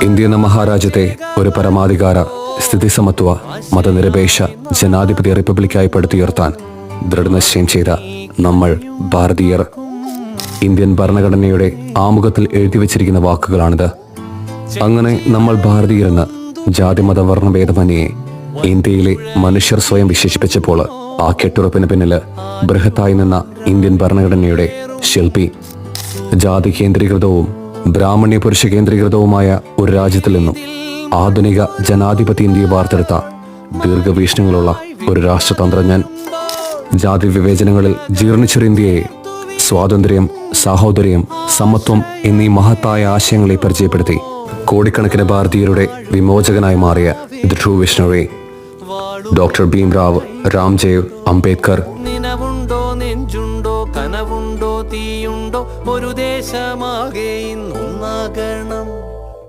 India എന്ന മഹാരാജ്യത്തെ ഒരു പരമാധികാര സ്ഥിതിസമത്വ മതനിരപേക്ഷ ജനാധിപത്യ റിപ്പബ്ലിക്കായി പടുത്തുയർത്താൻ ദൃഢനിശ്ചയം ചെയ്ത നമ്മൾ ഭാരതീയർ ഇന്ത്യൻ ഭരണഘടനയുടെ ആമുഖത്തിൽ എഴുതി വച്ചിരിക്കുന്ന വാക്കുകളാണിത്. അങ്ങനെ നമ്മൾ ഭാരതീയരെന്ന് ജാതിമത വർണ്ണഭേദമന്യേ ഇന്ത്യയിലെ മനുഷ്യർ സ്വയം വിശേഷിപ്പിച്ചപ്പോൾ ആ കെട്ടുറപ്പിന് പിന്നില് ബൃഹത്തായി നിന്ന ഇന്ത്യൻ ഭരണഘടനയുടെ ശില്പി ജാതി കേന്ദ്രീകൃതവും ബ്രാഹ്മണ്യ പുരുഷ കേന്ദ്രീകൃതവുമായ ഒരു രാജ്യത്തിൽ നിന്നും ആധുനിക ജനാധിപത്യ ഇന്ത്യയെ വാർത്തെടുത്ത ദീർഘവീക്ഷണങ്ങളുള്ള ഒരു രാഷ്ട്രതന്ത്രജ്ഞൻ. ജാതി വിവേചനങ്ങളിൽ ജീർണിച്ചൊരു ഇന്ത്യയെ സ്വാതന്ത്ര്യം, സാഹോദര്യം, സമത്വം എന്നീ മഹത്തായ ആശയങ്ങളെ പരിചയപ്പെടുത്തി കോടിക്കണക്കിന് ഭാരതീയരുടെ വിമോചകനായി മാറിയ the true visionary doctor Bhimrao Ramji Ambedkar. നിനവുണ്ടോ നെഞ്ചുണ്ടോ കനവുണ്ടോ തീയുണ്ടോ ഒരു ദേശമാകെ